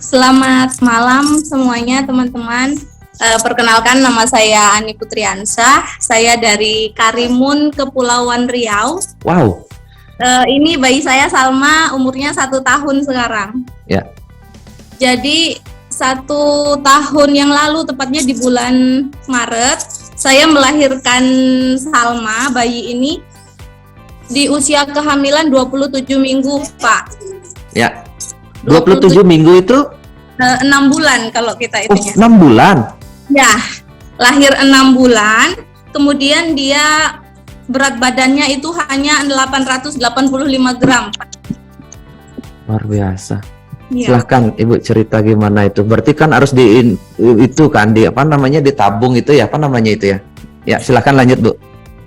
Selamat malam semuanya teman-teman. Perkenalkan nama saya Ani Putriansah. Saya dari Karimun, Kepulauan Riau. Wow. Ini bayi saya Salma, umurnya 1 tahun sekarang. Ya. Jadi 1 tahun yang lalu, tepatnya di bulan Maret, saya melahirkan Salma, bayi ini di usia kehamilan 27 minggu, Pak. Ya. 27 minggu itu 6 bulan kalau kita itunya. 6 bulan? Ya, lahir 6 bulan, kemudian dia berat badannya itu hanya 885 gram. Luar biasa. Ya. Silahkan Ibu cerita gimana itu. Berarti kan harus ditabung itu ya, apa namanya itu ya? Ya, silahkan lanjut, Bu.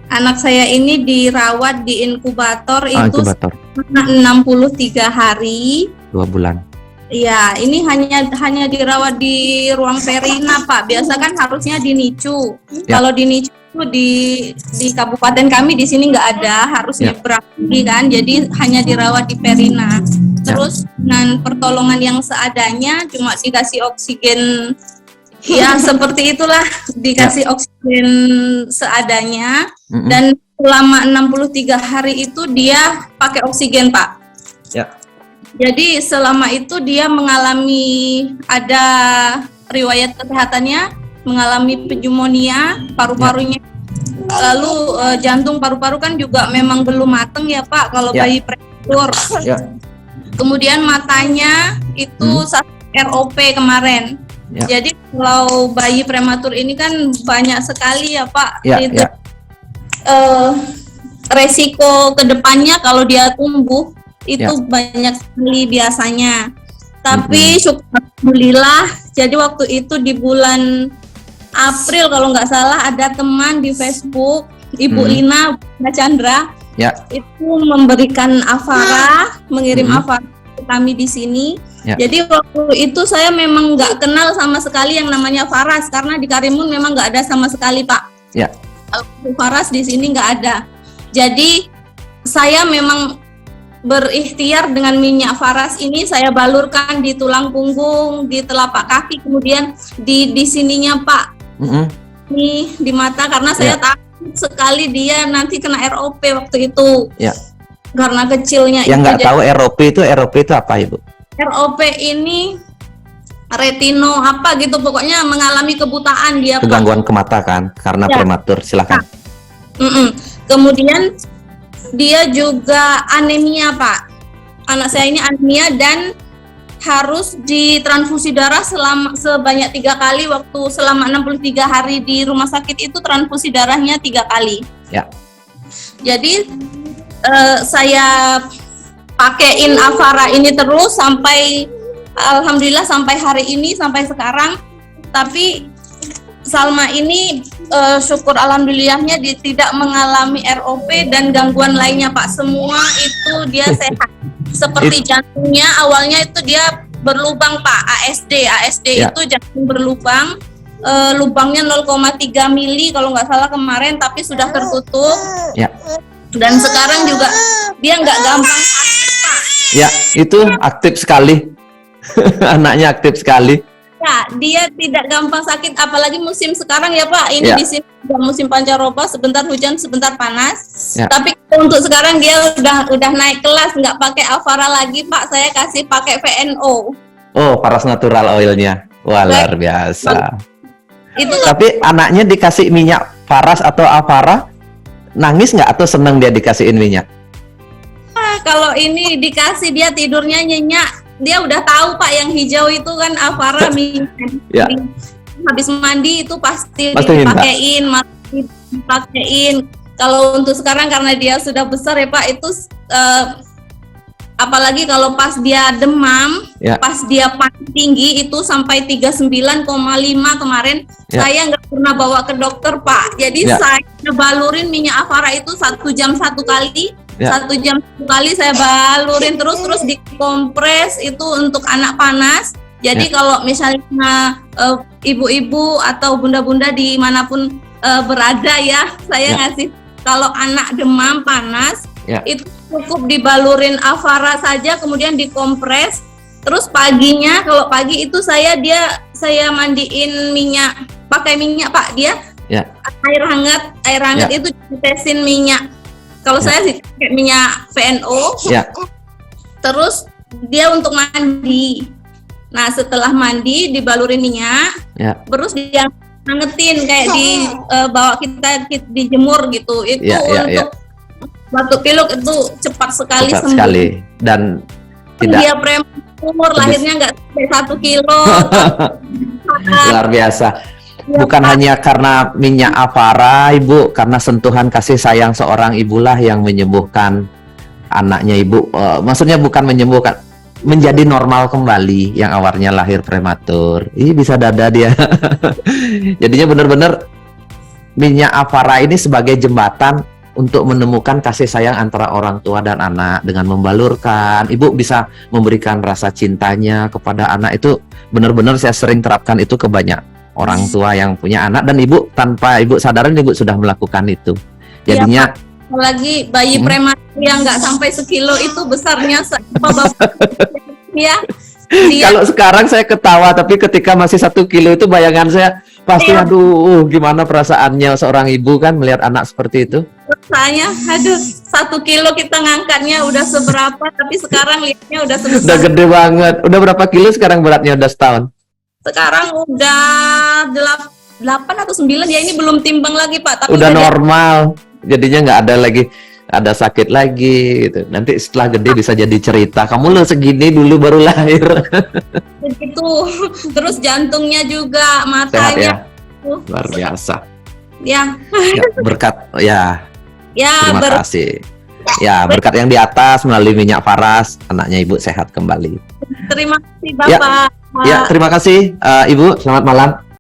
Anak saya ini dirawat di inkubator itu Inkubator. 63 hari. 2 bulan. Ya, ini hanya dirawat di ruang perina, Pak. Biasa kan harusnya di NICU. Ya. Kalau di NICU di kabupaten kami di sini nggak ada, harus Ya. nyebrang kan. Jadi hanya dirawat di perina. Terus dengan pertolongan yang seadanya, cuma dikasih oksigen. Ya, seperti itulah, dikasih oksigen seadanya. Dan selama 63 hari itu dia pakai oksigen, Pak. Ya. Jadi selama itu dia mengalami ada riwayat kesehatannya, mengalami pneumonia paru-parunya. Lalu jantung paru-paru kan juga memang belum mateng ya, Pak, kalau bayi prematur. Ya. Kemudian matanya itu ROP kemarin. Ya. Jadi kalau bayi prematur ini kan banyak sekali ya, Pak. Ya, itu ya. Resiko kedepannya kalau dia tumbuh itu Ya. banyak sekali biasanya. Tapi alhamdulillah, jadi waktu itu di bulan April kalau nggak salah ada teman di Facebook, Ibu Lina Chandra, itu memberikan Avara, mengirim Avara ke kami di sini. Ya. Jadi waktu itu saya memang nggak kenal sama sekali yang namanya Faras, karena di Karimun memang nggak ada sama sekali, Pak. Ya. Faras di sini nggak ada. Jadi saya memang berikhtiar dengan minyak Faras ini, saya balurkan di tulang punggung, di telapak kaki, kemudian di sininya, Pak. Nih di mata, karena saya takut sekali dia nanti kena ROP waktu itu. Ya. Karena kecilnya. Yang nggak tahu ROP itu apa, Ibu? ROP ini retino apa gitu, pokoknya mengalami kebutaan dia, Kegangguan ke mata kan, karena prematur. Silakan. Kemudian dia juga anemia, Pak. Anak saya ini anemia dan harus ditransfusi darah sebanyak 3 kali. Waktu selama 63 hari di rumah sakit itu transfusi darahnya 3 kali. Ya. Jadi saya pakein Avara ini terus sampai alhamdulillah sampai hari ini, sampai sekarang. Tapi Salma ini syukur alhamdulillahnya tidak mengalami ROP dan gangguan lainnya, Pak. Semua itu dia sehat. Seperti jantungnya awalnya itu dia berlubang, Pak, ASD itu jantung berlubang, lubangnya 0,3 mili kalau nggak salah kemarin, tapi sudah tertutup. Ya. Dan sekarang juga dia nggak gampang sakit, Pak. Ya, itu aktif sekali. Anaknya aktif sekali. Ya, dia tidak gampang sakit, apalagi musim sekarang ya, Pak. Ini di sini musim pancaroba, sebentar hujan, sebentar panas. Ya. Tapi untuk sekarang dia udah naik kelas, nggak pakai Avara lagi, Pak. Saya kasih pakai VNO. Oh, Faras natural oilnya. Wah, luar biasa. Itu. Tapi anaknya dikasih minyak Faras atau Avara, nangis nggak atau seneng dia dikasihin minyak? Kalau ini dikasih dia tidurnya nyenyak. Dia udah tahu, Pak, yang hijau itu kan Avara minyak. Ya. Habis mandi itu pasti dipakein, dipakein. Kalau untuk sekarang karena dia sudah besar ya, Pak, itu apalagi kalau pas dia demam, pas dia panas tinggi itu sampai 39,5 kemarin, saya nggak pernah bawa ke dokter, Pak. Jadi saya balurin minyak Avara itu 1 jam 1 kali. 1 jam 1 kali saya balurin terus dikompres itu untuk anak panas. Jadi kalau misalnya ibu-ibu atau bunda-bunda dimanapun berada ya, saya ngasih kalau anak demam panas itu cukup dibalurin Avara saja, kemudian dikompres Terus paginya, kalau pagi itu saya mandiin minyak, pakai minyak Pak, dia Ya. air hangat Ya. itu ditetesin minyak. Kalau saya sih pakai minyak VNO. Ya. Terus dia untuk mandi. Nah, setelah mandi dibalurin minyak, Ya. terus dia hangetin kayak bawa kita dijemur gitu. Itu Ya, ya, untuk batuk pilek itu cepat sekali Cepat sembuh. sekali dan tidak Dia prematur, lahirnya nggak sampai 1 kilo. luar biasa. Bukan hanya karena minyak Avara, Ibu, karena sentuhan kasih sayang seorang ibulah yang menyembuhkan anaknya Ibu. Maksudnya bukan menyembuhkan, menjadi normal kembali yang awalnya lahir prematur. Ih, bisa dada dia. Jadinya benar-benar minyak Avara ini sebagai jembatan untuk menemukan kasih sayang antara orang tua dan anak dengan membalurkan. Ibu bisa memberikan rasa cintanya kepada anak. Itu benar-benar saya sering terapkan itu ke banyak orang tua yang punya anak, dan Ibu tanpa Ibu sadarin Ibu sudah melakukan itu. Jadinya apalagi bayi prematur yang nggak sampai sekilo itu besarnya ya. kalau sekarang saya ketawa, tapi ketika masih 1 kilo itu bayangan saya pasti aduh, gimana perasaannya seorang ibu kan melihat anak seperti itu. Rasanya aduh, 1 kilo kita ngangkatnya udah seberapa, tapi sekarang lihatnya udah sebesar. Udah gede banget. Udah berapa kilo sekarang beratnya, udah setahun? Sekarang udah 8 atau 9 ya, ini belum timbang lagi Pak, tapi udah normal. Jadinya nggak ada lagi ada sakit lagi gitu. Nanti setelah gede bisa jadi cerita, kamu lo segini dulu baru lahir. begitu. Terus jantungnya juga, Sehat matanya ya. Luar biasa. ya. Ya, berkat ya. Ya, Terima kasih. Ya, berkat yang di atas melalui minyak Faras, anaknya Ibu sehat kembali. terima kasih Bapak. Ya, terima kasih Ibu. Selamat malam.